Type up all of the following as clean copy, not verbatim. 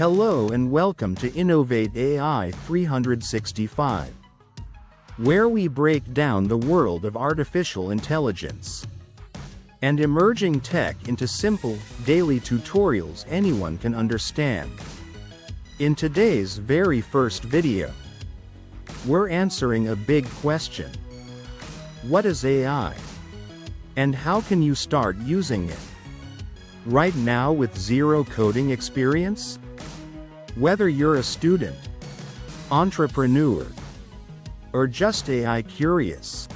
Hello and welcome to Innovate AI 365, where we break down the world of artificial intelligence and emerging tech into simple, daily tutorials anyone can understand. In today's very first video, we're answering a big question. What is AI? And how can you start using it? Right now with zero coding experience? Whether you're a student, entrepreneur, or just AI curious,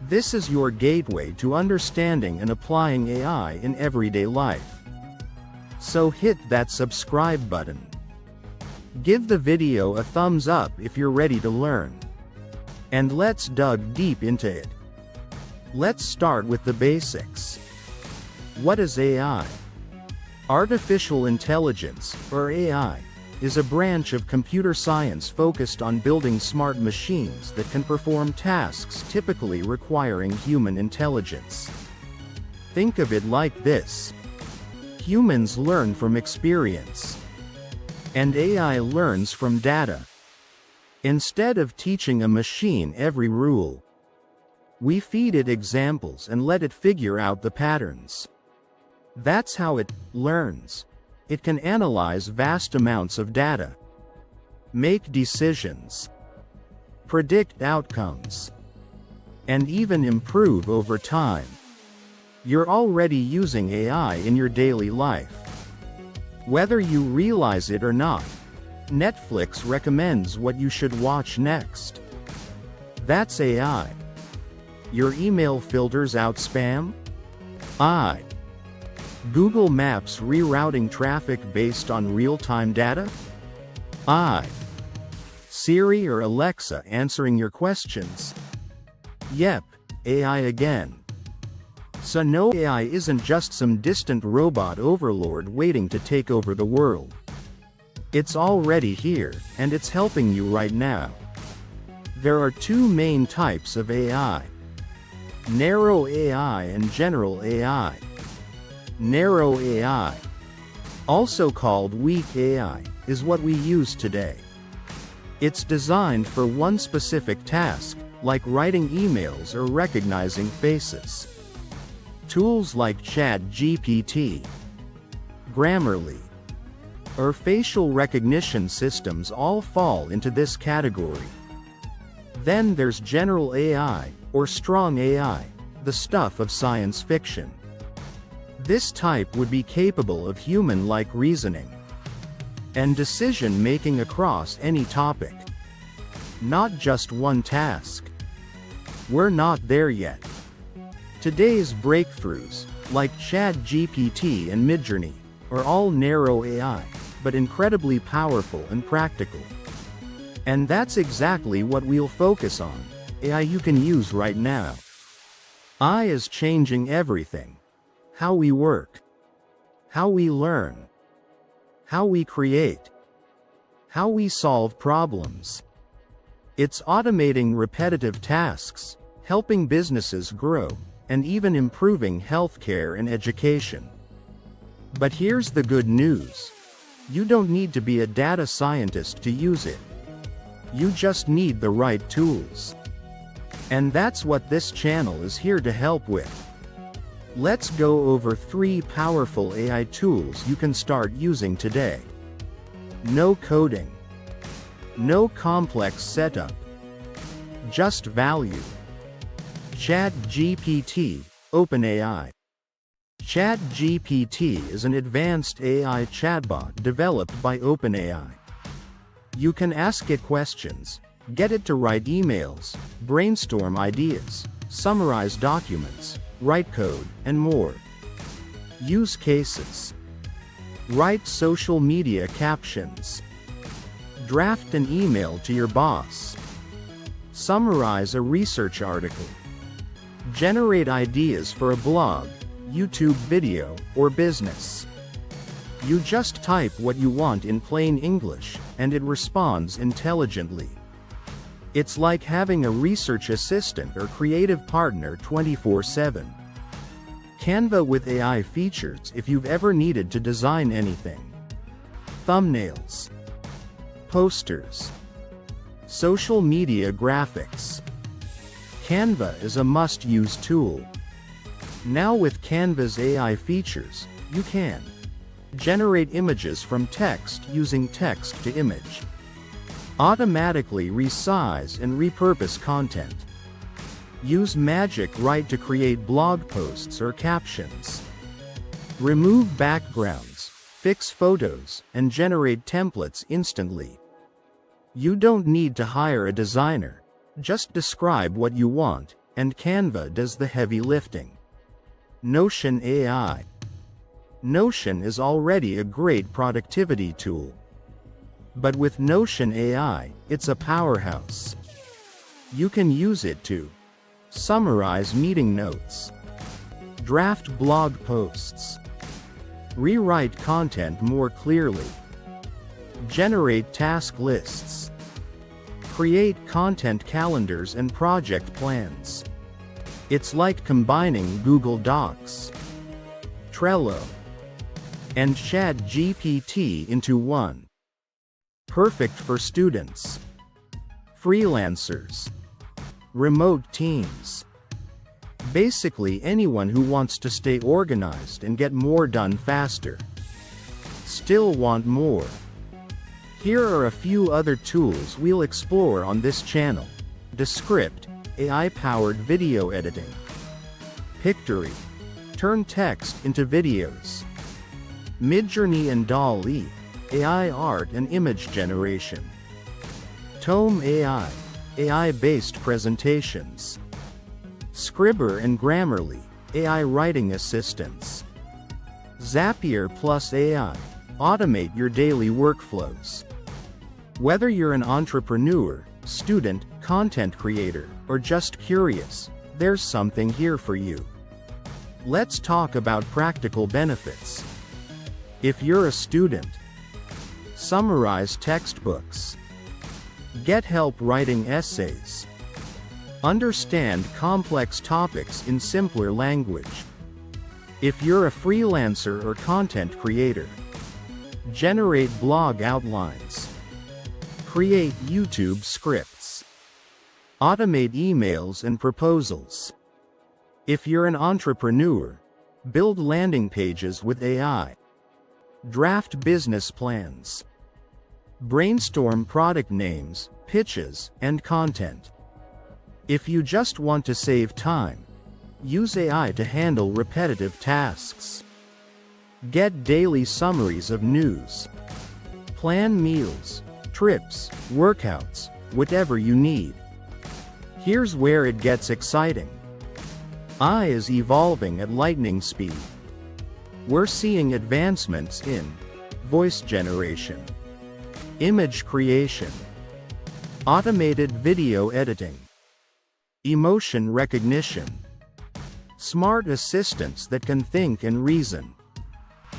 this is your gateway to understanding and applying AI in everyday life. So hit that subscribe button. Give the video a thumbs up if you're ready to learn. And let's dig deep into it. Let's start with the basics. What is AI? Artificial intelligence, or AI, is a branch of computer science focused on building smart machines that can perform tasks typically requiring human intelligence. Think of it like this. Humans learn from experience, and AI learns from data. Instead of teaching a machine every rule, we feed it examples and let it figure out the patterns. That's how it learns. It can analyze vast amounts of data, make decisions, predict outcomes, and even improve over time. You're already using AI in your daily life. Whether you realize it or not, Netflix recommends what you should watch next. That's AI. Your email filters out spam? Google Maps rerouting traffic based on real-time data? Siri or Alexa answering your questions? Yep, AI again. So no, AI isn't just some distant robot overlord waiting to take over the world. It's already here, and it's helping you right now. There are two main types of AI: narrow AI and general AI. Narrow AI, also called weak AI, is what we use today. It's designed for one specific task, like writing emails or recognizing faces. Tools like ChatGPT, Grammarly, or facial recognition systems all fall into this category. Then there's general AI, or strong AI, the stuff of science fiction. This type would be capable of human-like reasoning and decision-making across any topic, not just one task. We're not there yet. Today's breakthroughs, like ChatGPT and Midjourney, are all narrow AI, but incredibly powerful and practical. And that's exactly what we'll focus on: AI you can use right now. AI is changing everything. How we work, how we learn, how we create, how we solve problems. It's automating repetitive tasks, helping businesses grow, and even improving healthcare and education. But here's the good news. You don't need to be a data scientist to use it. You just need the right tools. And that's what this channel is here to help with. Let's go over 3 powerful AI tools you can start using today. No coding. No complex setup. Just value. ChatGPT, OpenAI. ChatGPT is an advanced AI chatbot developed by OpenAI. You can ask it questions, get it to write emails, brainstorm ideas, summarize documents, write code, and more. Use cases: write social media captions, draft an email to your boss, summarize a research article, generate ideas for a blog, YouTube video, or business. You just type what you want in plain English, and it responds intelligently. It's like having a research assistant or creative partner 24/7. Canva with AI features if you've ever needed to design anything. thumbnails, posters, social media graphics. Canva is a must-use tool. Now with Canva's AI features, you can generate images from text using text-to-image, automatically resize and repurpose content, use Magic Write to create blog posts or captions, remove backgrounds, fix photos, and generate templates instantly. You don't need to hire a designer. Just describe what you want, and Canva does the heavy lifting. Notion AI. Notion is already a great productivity tool. But with Notion AI, it's a powerhouse. You can use it to summarize meeting notes, draft blog posts, rewrite content more clearly, generate task lists, create content calendars and project plans. It's like combining Google Docs, Trello, and ChatGPT into one. Perfect for students, freelancers, remote teams. Basically anyone who wants to stay organized and get more done faster. Still want more? Here are a few other tools we'll explore on this channel. Descript, AI-powered video editing. Pictory, turn text into videos. Midjourney and DALL-E, AI art and image generation. Tome AI, AI-based presentations. Scribr and Grammarly, AI writing assistants. Zapier plus AI, automate your daily workflows. Whether you're an entrepreneur, student, content creator, or just curious, there's something here for you. Let's talk about practical benefits. If you're a student, summarize textbooks. Get help writing essays. Understand complex topics in simpler language. If you're a freelancer or content creator, generate blog outlines. Create YouTube scripts. Automate emails and proposals. If you're an entrepreneur, build landing pages with AI. Draft business plans. Brainstorm product names, pitches, and content. If you just want to save time, use AI to handle repetitive tasks. Get daily summaries of news. Plan meals, trips, workouts, whatever you need. Here's where it gets exciting. AI is evolving at lightning speed. We're seeing advancements in voice generation, image creation, automated video editing, emotion recognition, smart assistants that can think and reason.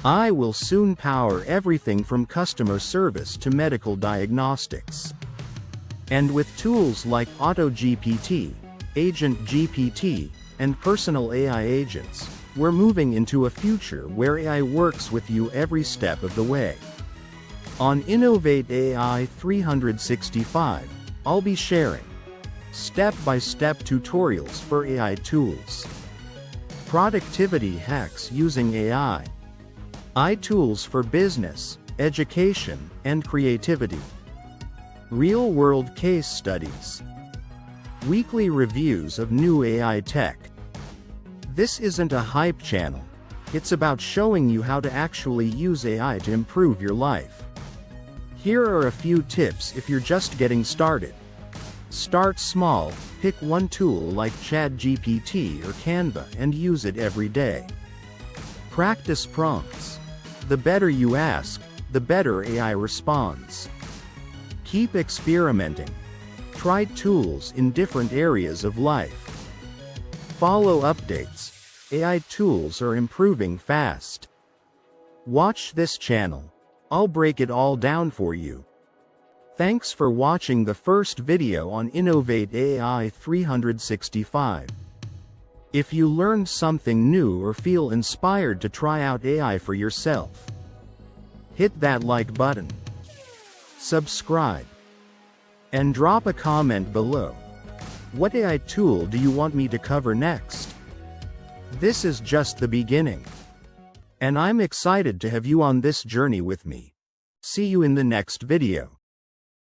AI will soon power everything from customer service to medical diagnostics. And with tools like AutoGPT, Agent GPT, and personal AI agents, we're moving into a future where AI works with you every step of the way. On Innovate AI 365, I'll be sharing step-by-step tutorials for AI tools, productivity hacks using AI tools for business, education, and creativity, real-world case studies, weekly reviews of new AI tech. This isn't a hype channel. It's about showing you how to actually use AI to improve your life. Here are a few tips if you're just getting started. Start small, pick one tool like ChatGPT or Canva and use it every day. Practice prompts. The better you ask, the better AI responds. Keep experimenting. Try tools in different areas of life. Follow updates. AI tools are improving fast. Watch this channel. I'll break it all down for you. Thanks for watching the first video on Innovate AI 365. If you learned something new or feel inspired to try out AI for yourself, hit that like button, subscribe, and drop a comment below. What AI tool do you want me to cover next? This is just the beginning, and I'm excited to have you on this journey with me. See you in the next video.